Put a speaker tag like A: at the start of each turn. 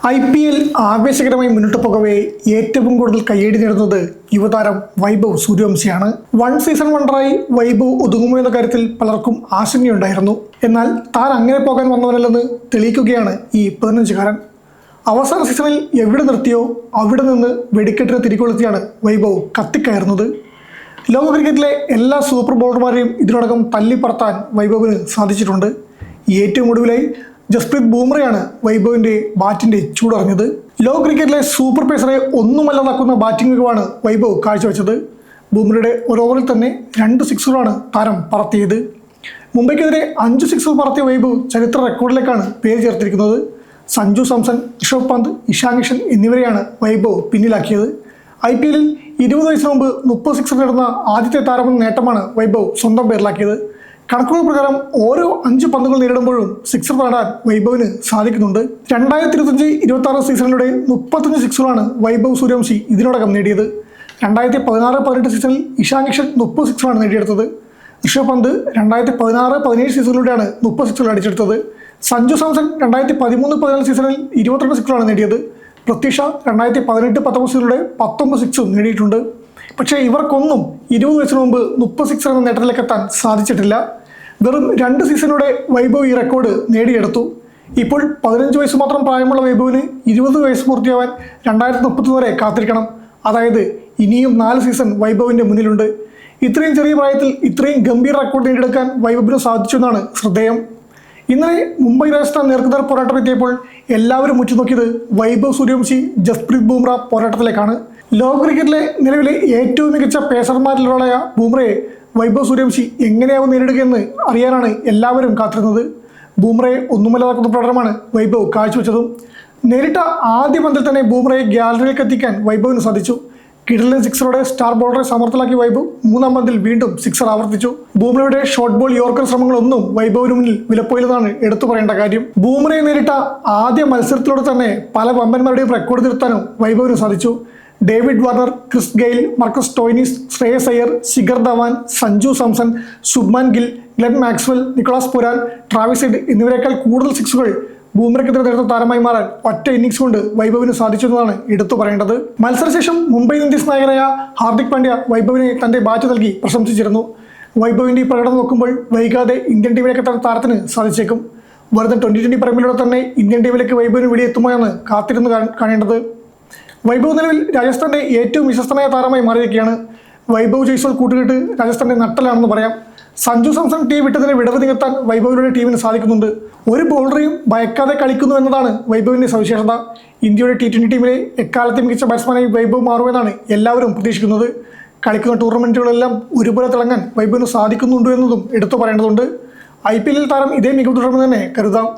A: IPL ആവേശകരമായി മുന്നോട്ട് പോകവേ ഏറ്റവും കൂടുതൽ കയ്യടി നേടുന്നത് യുവതാരം വൈഭവ് സൂര്യവംശിയാണ്. വൺ സീസൺ വണ്ടറായി വൈഭവ് ഒതുങ്ങുമോ എന്ന കാര്യത്തിൽ പലർക്കും ആശങ്കയുണ്ടായിരുന്നു. എന്നാൽ താൻ അങ്ങനെ പോകാൻ വന്നവനല്ലെന്ന് തെളിയിക്കുകയാണ് ഈ 15-കാരൻ. അവസാന സീസണിൽ എവിടെ നിർത്തിയോ അവിടെ നിന്ന് വെടിക്കെട്ടിന് തിരികൊളുത്തിയാണ് വൈഭവ് കത്തിക്കയറുന്നത്. ലോക ക്രിക്കറ്റിലെ എല്ലാ സൂപ്പർ ബോളർമാരെയും ഇതിനോടകം തല്ലിപ്പറത്താൻ വൈഭവിന് സാധിച്ചിട്ടുണ്ട്. ഏറ്റവും ഒടുവിലായി ജസ്പ്രീത് ബൂംറയാണ് വൈഭവിന്റെ ബാറ്റിന്റെ ചൂടറിഞ്ഞത്. ലോക ക്രിക്കറ്റിലെ സൂപ്പർ പേസറെ ഒന്നുമല്ലാതാക്കുന്ന ബാറ്റിംഗ് മികവാണ് വൈഭവ് കാഴ്ചവെച്ചത്. ബൂംറയുടെ ഒരു ഓവറിൽ തന്നെ 2 സിക്സുകളാണ് താരം പറത്തിയത്. മുംബൈക്കെതിരെ 5 സിക്സുകൾ പറത്തിയ വൈഭവ് ചരിത്ര റെക്കോർഡിലേക്കാണ് പേര് ചേർത്തിരിക്കുന്നത്. സഞ്ജു സാംസൺ, ഋഷഭ് പന്ത്, ഇഷാൻ കിഷൻ എന്നിവരെയാണ് വൈഭവ് പിന്നിലാക്കിയത്. IPL 20 വയസ്സിന് മുമ്പ് 30 സിക്സർ നേടുന്ന ആദ്യത്തെ താരമെന്ന നേട്ടമാണ് വൈഭവ് സ്വന്തം പേരിലാക്കിയത്. കണക്കുകൾ പ്രകാരം ഓരോ 5 പന്തുകൾ നേരിടുമ്പോഴും സിക്സർ നേടാൻ വൈഭവിന് സാധിക്കുന്നുണ്ട്. 2025-26 സീസണിലൂടെ 35 സിക്സുകളാണ് വൈഭവ് സൂര്യവംശി ഇതിനോടകം നേടിയത്. 2016-18 സീസണിൽ ഇഷാൻ കിഷൻ 30 സിക്സുകളാണ് നേടിയെടുത്തത്. ഋഷഭ് പന്ത് 2016-17 സീസണിലൂടെയാണ് 30 സിക്സുകൾ അടിച്ചെടുത്തത്. സഞ്ജു സാംസൺ 2013-14 സീസണിൽ 22 സിക്സുകളാണ് നേടിയത്. പൃഥ്വി ഷാ 2018-19 സീസണിലൂടെ 19 സിക്സും നേടിയിട്ടുണ്ട്. പക്ഷേ ഇവർക്കൊന്നും 20 വയസ്സിന് മുമ്പ് 30 സിക്സർ എന്ന നേട്ടത്തിലേക്ക് എത്താൻ സാധിച്ചിട്ടില്ല. വെറും 2 സീസണിലൂടെ വൈഭവ് ഈ റെക്കോർഡ് നേടിയെടുത്തു. ഇപ്പോൾ 15 വയസ്സ് മാത്രം പ്രായമുള്ള വൈഭവിന് 20 വയസ്സ് പൂർത്തിയാവാൻ 2030 വരെ കാത്തിരിക്കണം. അതായത് ഇനിയും 4 സീസൺ വൈഭവിൻ്റെ മുന്നിലുണ്ട്. ഇത്രയും ചെറിയ പ്രായത്തിൽ ഇത്രയും ഗംഭീര റെക്കോർഡ് നേടിയെടുക്കാൻ വൈഭവിന് സാധിച്ചു എന്നാണ് ശ്രദ്ധേയം. ഇന്നലെ മുംബൈ രാജസ്ഥാൻ നേർക്കുനേർ പോരാട്ടം എത്തിയപ്പോൾ എല്ലാവരും ഉറ്റുനോക്കിയത് വൈഭവ് സൂര്യവംശി ജസ്പ്രീത് ബൂംറ പോരാട്ടത്തിലേക്കാണ്. ലോക ക്രിക്കറ്റിലെ നിലവിലെ ഏറ്റവും മികച്ച പേസർമാരിലൊരാളായ ബൂംറയെ വൈഭവ് സൂര്യവംശി എങ്ങനെയാവും നേരിടുകയെന്ന് അറിയാനാണ് എല്ലാവരും കാത്തിരുന്നത്. ബൂംറയെ ഒന്നുമല്ലാതാക്കുന്ന പ്രകടനമാണ് വൈഭവ് കാഴ്ചവെച്ചതും. നേരിട്ട ആദ്യ പന്തിൽ തന്നെ ബൂംറയെ ഗ്യാലറിയിലേക്ക് എത്തിക്കാൻ വൈഭവിന് സാധിച്ചു. കിടിലൻ സിക്സറോടെ സ്റ്റാർ ബോളറെ സമർത്ഥലാക്കി വൈഭവ് 3-ാം പന്തിൽ വീണ്ടും സിക്സർ ആവർത്തിച്ചു. ബൂംറയുടെ ഷോർട്ട് ബോൾ യോർക്കർ ശ്രമങ്ങളൊന്നും വൈഭവിന് മുന്നിൽ വിലപ്പോയില്ലെന്നാണ് എടുത്തു പറയേണ്ട കാര്യം. ബൂംറയെ നേരിട്ട ആദ്യ മത്സരത്തിലൂടെ തന്നെ പല വമ്പന്മാരുടെയും റെക്കോർഡ് തിരുത്താനും വൈഭവിന് സാധിച്ചു. David Warner, Chris Gayle, Marcus Stoinis, Shreyas Iyer, Shikhar Dhawan, Sanju Samson, Shubman Gill, Glenn Maxwell, Nicholas Pooran, Travis Head എന്നിവരെക്കാൾ കൂടുതൽ സിക്സുകൾ ബൂംറയ്ക്കെതിരെ നേടുന്ന താരമായി മാറാൻ ഒറ്റ ഇന്നിംഗ്സ് കൊണ്ട് വൈഭവിന് സാധിച്ചതെന്നാണ് എടുത്തു പറയേണ്ടത്. മത്സരശേഷം മുംബൈ ഇന്ത്യൻസ് നായകനായ ഹാർദിക് പാണ്ഡ്യ വൈഭവിനെ തന്റെ ബാറ്റ് നൽകി പ്രശംസിച്ചിരുന്നു. വൈഭവിന്റെ ഈ പ്രകടനം നോക്കുമ്പോൾ വൈകാതെ ഇന്ത്യൻ ടീമിലേക്ക് എത്താൻ താരത്തിന് സാധിച്ചേക്കും. വെറുതെ 2020 പറമ്പിലൂടെ തന്നെ ഇന്ത്യൻ ടീമിലേക്ക് വൈഭവിന് വെളിയെത്തുമോ എന്ന് കാത്തിരുന്ന് കാണേണ്ടത്. വൈഭവ് നിലവിൽ രാജസ്ഥാന്റെ ഏറ്റവും വിശ്വസ്തനായ താരമായി മാറിയിരിക്കുകയാണ്. വൈഭവ് ജയ്സ്വാൾ കൂട്ടുകെട്ട് രാജസ്ഥാന്റെ നട്ടലാണെന്ന് പറയാം. സഞ്ജു സാംസൺ ടീം വിട്ടതിനെ വിടവ് നികത്താൻ വൈഭവിയുടെ ടീമിന് സാധിക്കുന്നുണ്ട്. ഒരു ബൗളറെയും ഭയക്കാതെ കളിക്കുന്നു എന്നതാണ് വൈഭവിന്റെ സവിശേഷത. ഇന്ത്യയുടെ T20 ടീമിലെ എക്കാലത്തെ മികച്ച ബാറ്റ്സ്മാനായി വൈഭവ് മാറുമെന്നാണ് എല്ലാവരും പ്രതീക്ഷിക്കുന്നത്. കളിക്കുന്ന ടൂർണമെന്റുകളെല്ലാം ഒരുപോലെ തിളങ്ങാൻ വൈഭവിന് സാധിക്കുന്നുണ്ടോ എന്നതും എടുത്തു പറയേണ്ടതുണ്ട്. IPL താരം ഇതേ മികവ് തുടരുമെന്ന് തന്നെ കരുതാം.